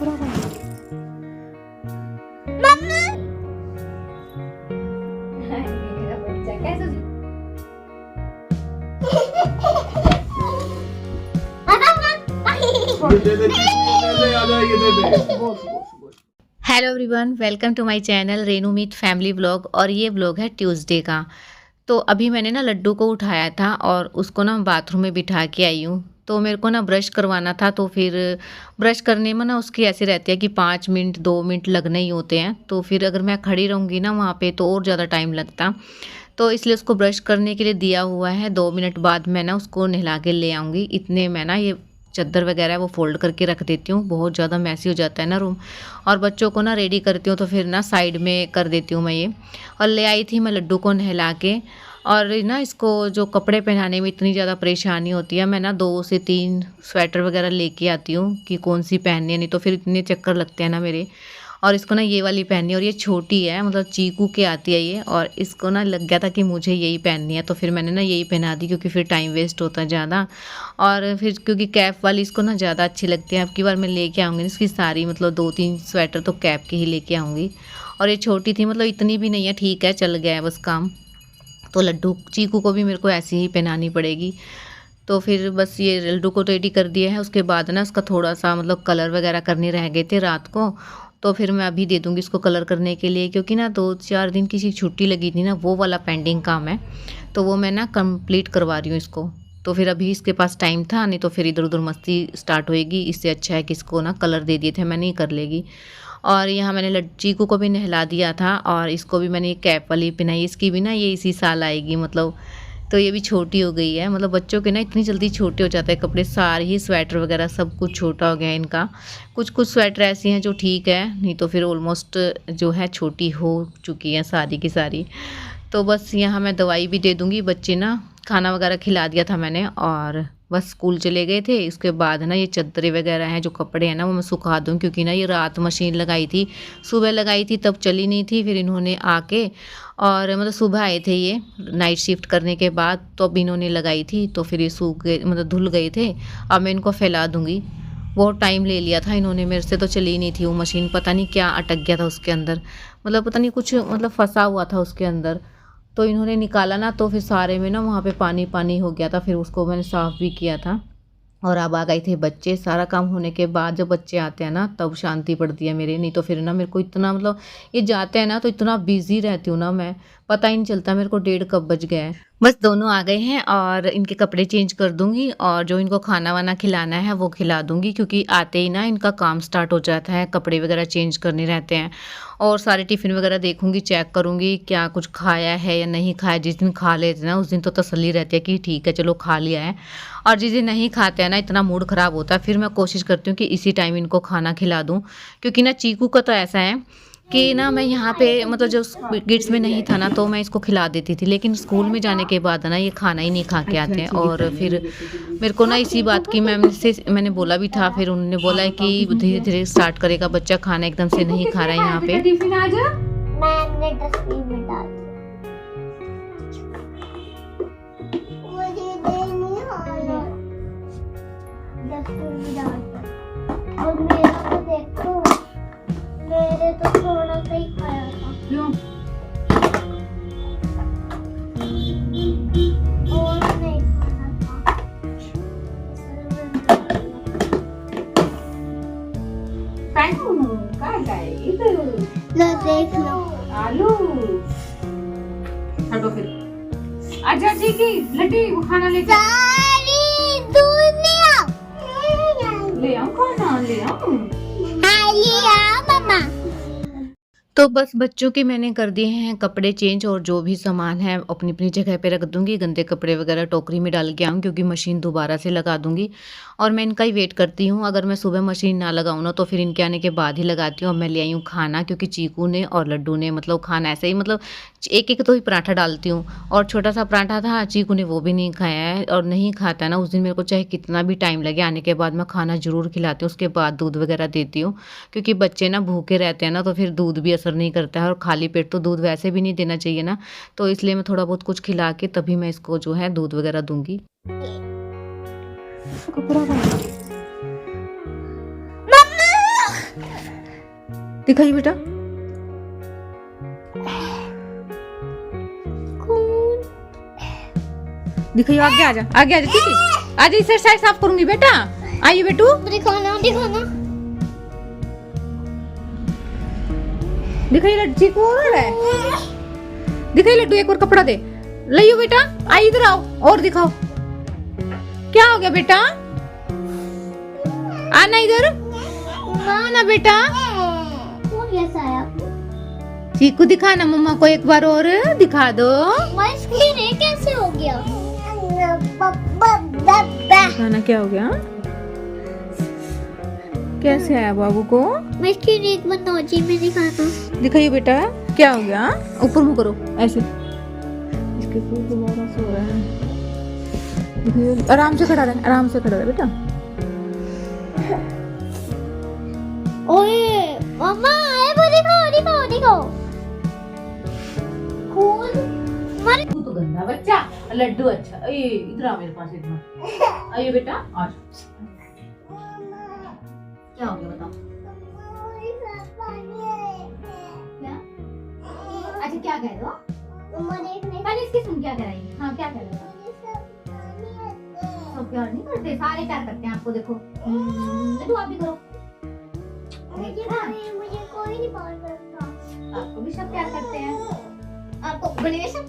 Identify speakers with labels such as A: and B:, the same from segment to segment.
A: कपड़ा का मेरा बच्चा कैसा hello everyone, welcome to my channel Renu meet family vlog. और ये व्लॉग है ट्यूसडे का। तो अभी मैंने ना लड्डू को उठाया था और उसको ना बाथरूम में बिठा के आई हूँ। तो मेरे को ना ब्रश करवाना था, तो फिर ब्रश करने में ना उसकी ऐसी रहती है कि 5 मिनट 2 मिनट लगने ही होते हैं। तो फिर अगर मैं खड़ी रहूँगी ना वहाँ पे तो और ज़्यादा टाइम लगता। तो इसलिए उसको ब्रश करने के लिए दिया हुआ है। 2 मिनट बाद मैं ना उसको नहला के ले आऊँगी। इतने मैं ना ये चादर वगैरह वो फोल्ड करके रख देती हूँ, बहुत ज़्यादा मैसी हो जाता है ना रूम। और बच्चों को ना रेडी करती हूँ तो फिर ना साइड में कर देती हूँ मैं ये। और ले आई थी मैं लड्डू को नहला के। और ना इसको जो कपड़े पहनाने में इतनी ज़्यादा परेशानी होती है, मैं ना 2 से 3 स्वेटर वगैरह लेके आती हूँ कि कौन सी पहननी है, नहीं तो फिर इतने चक्कर लगते हैं ना मेरे। और इसको ना ये वाली पहननी है, और ये छोटी है, मतलब चीकू के आती है ये। और इसको ना लग गया था कि मुझे यही पहननी है, तो फिर मैंने ना यही पहना दी, क्योंकि फिर टाइम वेस्ट होता है ज़्यादा। और फिर क्योंकि कैप वाली इसको ना ज़्यादा अच्छी लगती है। अब की बार मैं लेके आऊँगी इसकी सारी, मतलब 2-3 स्वेटर तो कैप के ही लेके आऊँगी। और ये छोटी थी, मतलब इतनी भी नहीं है, ठीक है, चल गया है बस काम। तो लड्डू चीकू को भी मेरे को ऐसी ही पहनानी पड़ेगी। तो फिर बस ये लड्डू को रेडी कर दिया है। उसके बाद ना उसका थोड़ा सा मतलब कलर वगैरह करने रह गए थे रात को। तो फिर मैं अभी दे दूँगी इसको कलर करने के लिए, क्योंकि ना 2-4 दिन की सी छुट्टी लगी थी ना, वो वाला पेंडिंग काम है। तो वो मैं ना कंप्लीट करवा रही हूँ इसको। तो फिर अभी इसके पास टाइम था, नहीं तो फिर इधर उधर मस्ती स्टार्ट होएगी। इससे अच्छा है कि इसको ना कलर दे दिए थे मैंने, ही कर लेगी। और यहाँ मैंने चीकू को भी नहला दिया था, और इसको भी मैंने कैप वाली पहनाई। इसकी भी ना ये इसी साल आएगी, मतलब तो ये भी छोटी हो गई है। मतलब बच्चों के ना इतनी जल्दी छोटे हो जाते हैं कपड़े, सारे ही स्वेटर वगैरह सब कुछ छोटा हो गया है इनका। कुछ कुछ स्वेटर ऐसी हैं जो ठीक है, नहीं तो फिर ऑलमोस्ट जो है छोटी हो चुकी हैं सारी की सारी। तो बस यहाँ मैं दवाई भी दे दूँगी। बच्चे ना खाना वगैरह खिला दिया था मैंने, और बस स्कूल चले गए थे। इसके बाद ना ये चादरें वगैरह हैं, जो कपड़े हैं ना, वो मैं सुखा दूँ, क्योंकि ना ये रात मशीन लगाई थी, सुबह लगाई थी तब चली नहीं थी। फिर इन्होंने आके, और मतलब सुबह आए थे ये नाइट शिफ्ट करने के बाद, तो अब इन्होंने लगाई थी, तो फिर ये सूख गए, मतलब धुल गए थे। अब मैं इनको फैला दूँगी। बहुत टाइम ले लिया था इन्होंने मेरे से, तो चली नहीं थी वो मशीन, पता नहीं क्या अटक गया था उसके अंदर, मतलब पता नहीं कुछ मतलब फंसा हुआ था उसके अंदर। तो इन्होंने निकाला ना, तो फिर सारे में ना वहाँ पे पानी पानी हो गया था। फिर उसको मैंने साफ़ भी किया था। और अब आ गए थे बच्चे। सारा काम होने के बाद जब बच्चे आते हैं ना, तब शांति पड़ती है मेरे, नहीं तो फिर ना मेरे को इतना, मतलब ये जाते हैं ना तो इतना बिजी रहती हूँ ना मैं, पता ही नहीं चलता मेरे को 1:30 कब बज गया है। बस दोनों आ गए हैं और इनके कपड़े चेंज कर दूंगी, और जो इनको खाना वाना खिलाना है वो खिला दूंगी, क्योंकि आते ही ना इनका काम स्टार्ट हो जाता है, कपड़े वगैरह चेंज करने रहते हैं। और सारे टिफ़िन वगैरह देखूंगी, चेक करूंगी क्या कुछ खाया है या नहीं खाया। जिस दिन खा लेते ना, उस दिन तो तसल्ली रहती है कि ठीक है चलो खा लिया है। और जिस दिन नहीं खाते हैं ना, इतना मूड ख़राब होता है। फिर मैं कोशिश करती हूँ कि इसी टाइम इनको खाना खिला दूँ, क्योंकि ना चीकू का तो ऐसा है कि ना मैं यहाँ पे, मतलब जब गिट्स में नहीं था ना तो मैं इसको खिला देती थी, लेकिन स्कूल में जाने के बाद ना ये खाना ही नहीं खा के आते हैं। और फिर मेरे को ना इसी बात की मैंने बोला भी था, फिर उन्होंने बोला है कि धीरे धीरे स्टार्ट करेगा बच्चा खाना, एकदम से नहीं खा रहा है यहाँ पे।
B: और मेरा तो देखो, मेरे तो थोड़ा सा ही खाया था। क्यों? और नहीं खाना था। लो देख लो।
A: आलू हटो फिर। अच्छा ठीक है, लड्डी वो खाना लेके
B: दूध ले आओ।
A: ले आओ, खाना ले आओ।
B: हाँ ले आओ मम्मा।
A: तो बस बच्चों के मैंने कर दिए हैं कपड़े चेंज, और जो भी सामान है अपनी अपनी जगह पे रख दूंगी। गंदे कपड़े वगैरह टोकरी में डाल के आऊँ, क्योंकि मशीन दोबारा से लगा दूंगी। और मैं इनका ही वेट करती हूँ। अगर मैं सुबह मशीन ना लगाऊँ ना, तो फिर इनके आने के बाद ही लगाती हूँ। अब मैं ले आई हूँ खाना, क्योंकि चीकू ने और लड्डू ने मतलब खाना ऐसे ही, मतलब एक एक तो ही पराठा डालती हूँ। और छोटा सा पराठा था, चीकू ने वो भी नहीं खाया है, और नहीं खाता है ना उस दिन, मेरे को चाहे कितना भी टाइम लगे, आने के बाद मैं खाना ज़रूर खिलाती हूँ। उसके बाद दूध वगैरह देती हूँ, क्योंकि बच्चे ना भूखे रहते हैं ना, तो फिर दूध भी असर नहीं करता है। और खाली पेट तो दूध वैसे भी नहीं देना चाहिए ना, तो इसलिए मैं थोड़ा बहुत कुछ खिला के तभी मैं इसको जो है दूध वगैरह दूंगी। दिखाइए बेटा। दिखाइए, आगे आजा, आगे आजा, ठीक है, आजा, इस साइड साफ करूंगी बेटा। आइए बेटू,
B: दिखाओ ना, दिखाओ ना।
A: दिखाइए लड्डू को और है, दिखाइए लड्डू, एक और कपड़ा दे, लियो बेटा, आई इधर आओ और दिखाओ। क्या हो गया बेटा? आना इधर, आना बेटा।
B: कौन कैसा आया?
A: चीकू दिखाना मम्मा को एक बार और दिखा दो।
B: मैं स्क्रीन है, कैसे हो गया?
A: दिखाना क्या हो गया, कैसे आया बाबू को?
B: मैं स्क्रीन एक बंदा जी में दिखाता।
A: दिखाइए बेटा, क्या हो गया? ऊपर मुंह करो ऐसे, इसके फिर दोबारा सो रहा है। दिखाइए, आराम से खड़ा रहे, आराम से खड़ा रहे बेटा।
B: ओए मम्मा, ये वो दिखाओ, दिखाओ, दिखाओ। खून मर।
A: तू तो गंदा बच्चा, लड्डू अच्छा। ये इधर आ मेरे पास, इधर आइए बेटा, आ। क्या हो गया बताओ? क्या? अच्छा क्या कह रहे हो? पहले इसकी सुन, क्या कह रही है? हाँ क्या कह रहे हो? सब प्यार नहीं करते, सारे प्यार करते हैं आपको, देखो। लड्डू आप भी करो।
B: मुझे कोई नहीं प्यार करता।
A: आपको भी सब प्यार करते हैं, आपको बने सब।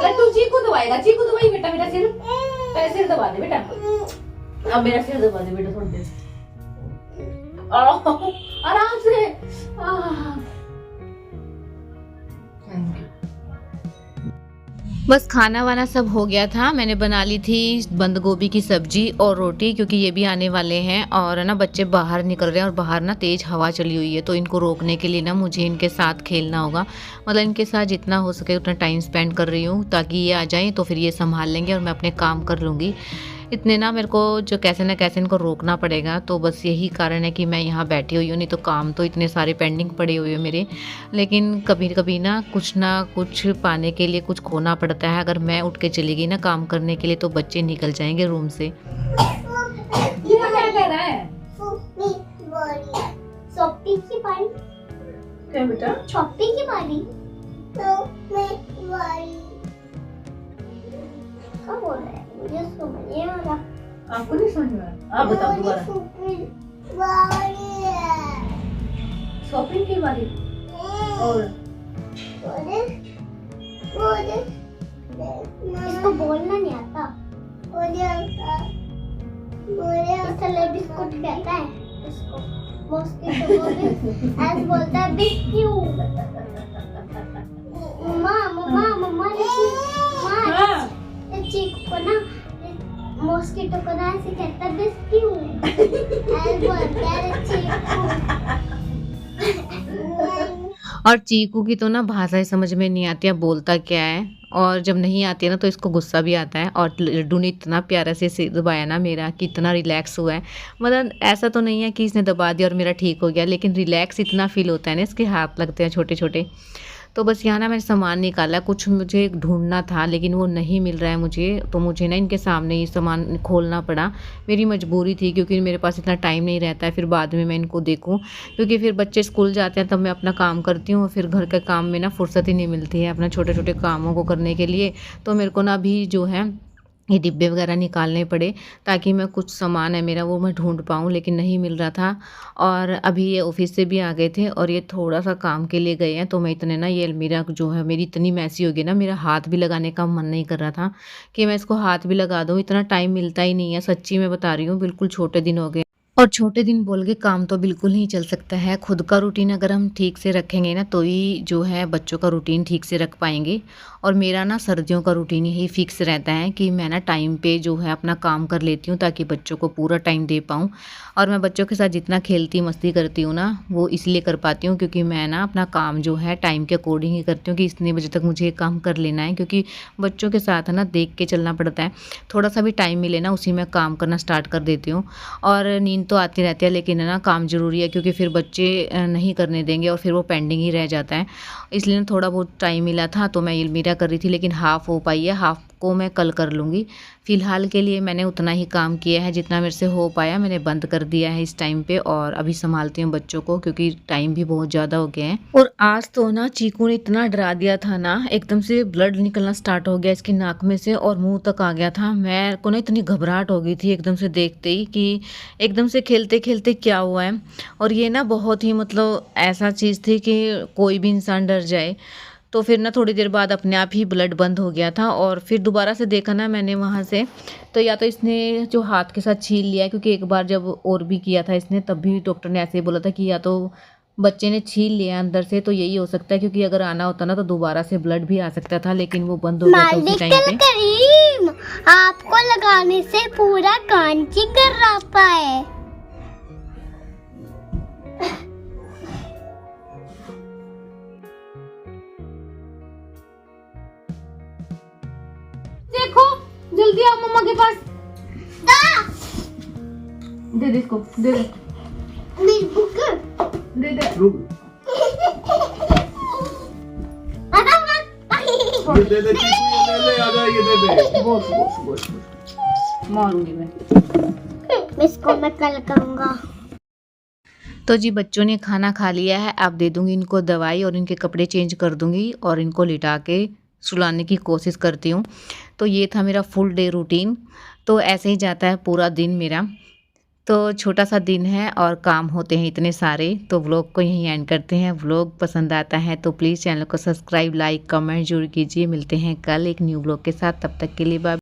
A: लड्डू चीकू दबाएगा, चीकू दबाई बेटा, मेरा सिर, पहले सिर दबा दे बेटा। अब मेरा सिर दबा दे बेटा, थोड़ी देर आराम से। बस खाना वाना सब हो गया था। मैंने बना ली थी बंद गोभी की सब्जी और रोटी, क्योंकि ये भी आने वाले हैं और ना बच्चे बाहर निकल रहे हैं और बाहर ना तेज़ हवा चली हुई है, तो इनको रोकने के लिए ना मुझे इनके साथ खेलना होगा। मतलब इनके साथ जितना हो सके उतना टाइम स्पेंड कर रही हूँ, ताकि ये आ जाएं तो फिर ये संभाल लेंगे और मैं अपने काम कर लूँगी। इतने ना मेरे को जो कैसे ना कैसे इनको रोकना पड़ेगा, तो बस यही कारण है कि मैं यहाँ बैठी हुई हूँ। नहीं तो काम तो इतने सारे पेंडिंग पड़े हुए हैं मेरे, लेकिन कभी कभी ना कुछ पाने के लिए कुछ खोना पड़ता है। अगर मैं उठ के चली गई ना काम करने के लिए, तो बच्चे निकल जाएंगे रूम से। ये क्या कह रहा है?
B: सोपी की पानी।
A: क्या बेटा?
B: छोपी की पानी। क्या बोल रहा है? मुझे समझ नहीं आ रहा।
A: आपको नहीं समझ में आ रहा? आप बताओ दोबारा। शॉपिंग की बारी और
B: इसको बोलना नहीं आता। इसलिए बिस्कुट कहता है इसको। मॉस्किटो को भी ऐसे बोलता है बिस्किट। मम्मा ये चीकू को ना, मॉस्किटो को ना ऐसे कहता है बिस्किट। ऐसे बोलता है चीकू।
A: और चीकू की तो ना भाषा ही समझ में नहीं आती है, बोलता क्या है। और जब नहीं आती है ना तो इसको गुस्सा भी आता है। और लड्डू ने इतना प्यारा से सिर दबाया ना मेरा, कि इतना रिलैक्स हुआ है। मतलब ऐसा तो नहीं है कि इसने दबा दिया और मेरा ठीक हो गया, लेकिन रिलैक्स इतना फील होता है ना, इसके हाथ लगते हैं छोटे छोटे। तो बस यहाँ ना मैंने सामान निकाला, कुछ मुझे ढूंढना था लेकिन वो नहीं मिल रहा है मुझे, तो मुझे ना इनके सामने ये सामान खोलना पड़ा। मेरी मजबूरी थी, क्योंकि मेरे पास इतना टाइम नहीं रहता है फिर बाद में मैं इनको देखूं, क्योंकि फिर बच्चे स्कूल जाते हैं तब मैं अपना काम करती हूँ, फिर घर के काम में ना फुर्सत ही नहीं मिलती है अपना छोटे छोटे कामों को करने के लिए। तो मेरे को ना अभी जो है ये डिब्बे वगैरह निकालने पड़े, ताकि मैं कुछ सामान है मेरा वो मैं ढूंढ पाऊँ, लेकिन नहीं मिल रहा था। और अभी ये ऑफिस से भी आ गए थे और ये थोड़ा सा काम के लिए गए हैं, तो मैं इतने ना ये अलमीरा जो है मेरी इतनी मैसी हो गई ना, मेरा हाथ भी लगाने का मन नहीं कर रहा था कि मैं इसको हाथ भी लगा दूँ। इतना टाइम मिलता ही नहीं है, सच्ची मैं बता रही हूँ, बिल्कुल छोटे दिन हो गए। और छोटे दिन बोल के काम तो बिल्कुल नहीं चल सकता है। खुद का रूटीन अगर हम ठीक से रखेंगे ना, तो ही जो है बच्चों का रूटीन ठीक से रख पाएंगे। और मेरा ना सर्दियों का रूटीन यही फिक्स रहता है कि मैं ना टाइम पे जो है अपना काम कर लेती हूँ, ताकि बच्चों को पूरा टाइम दे पाऊँ। और मैं बच्चों के साथ जितना खेलती मस्ती करती हूँ ना, वो इसलिए कर पाती हूँ क्योंकि मैं ना अपना काम जो है टाइम के अकॉर्डिंग ही करती हूँ, कि इतने बजे तक मुझे ये काम कर लेना है। क्योंकि बच्चों के साथ ना देख के चलना पड़ता है, थोड़ा सा भी टाइम मिले ना उसी में काम करना स्टार्ट कर देती हूँ। और नींद तो आती रहती है, लेकिन है ना काम ज़रूरी है, क्योंकि फिर बच्चे नहीं करने देंगे और फिर वो पेंडिंग ही रह जाता है। इसलिए ना थोड़ा बहुत टाइम मिला था तो मैं अलमीरा कर रही थी, लेकिन हाफ़ हो पाई है, हाफ़ को मैं कल कर लूँगी। फ़िलहाल के लिए मैंने उतना ही काम किया है, जितना मेरे से हो पाया मैंने बंद कर दिया है इस टाइम पे, और अभी संभालती हूँ बच्चों को क्योंकि टाइम भी बहुत ज़्यादा हो गया है। और आज तो ना चीकू ने इतना डरा दिया था ना, एकदम से ब्लड निकलना स्टार्ट हो गया इसकी नाक में से और मुँह तक आ गया था। मैं को ना इतनी घबराहट हो गई थी एकदम से देखते ही कि एकदम से खेलते-खेलते क्या हुआ है। और ये ना बहुत ही मतलब ऐसा चीज़ थी कि कोई भी इंसान डर जाए। तो फिर ना थोड़ी देर बाद अपने आप ही ब्लड बंद हो गया था, और फिर दोबारा से देखा ना मैंने वहाँ से, तो या तो इसने जो हाथ के साथ छील लिया है, क्योंकि एक बार जब और भी किया था इसने, तब भी डॉक्टर ने ऐसे ही बोला था कि या तो बच्चे ने छील लिया अंदर से, तो यही हो सकता है, क्योंकि अगर आना होता ना तो दोबारा से ब्लड भी आ सकता था, लेकिन वो बंद हो गया था उसी टाइम पे।
B: करीम, आपको लगाने से पूरा कान की कर रहा है।
A: देखो जल्दी आओ मम्मा के पास। दे दे इसको, दे दे,
B: मेरी बुक
A: दे दे।
C: ये दे दे, चीकू ये ले ले, आजा ये दे दे।
A: बोस बोस बोस मारूंगी मैं।
B: इसको मैं कल करूँगा।
A: तो जी बच्चों ने खाना खा लिया है, अब दे दूंगी इनको दवाई और इनके कपड़े चेंज कर दूंगी और इनको लिटा के सुलाने की कोशिश करती हूँ। तो ये था मेरा फुल डे रूटीन। तो ऐसे ही जाता है पूरा दिन मेरा। तो छोटा सा दिन है और काम होते हैं इतने सारे, तो व्लॉग को यहीं एंड करते हैं। व्लॉग पसंद आता है तो प्लीज़ चैनल को सब्सक्राइब, लाइक, कमेंट जरूर कीजिए। मिलते हैं कल एक न्यू व्लॉग के साथ, तब तक के लिए बाय।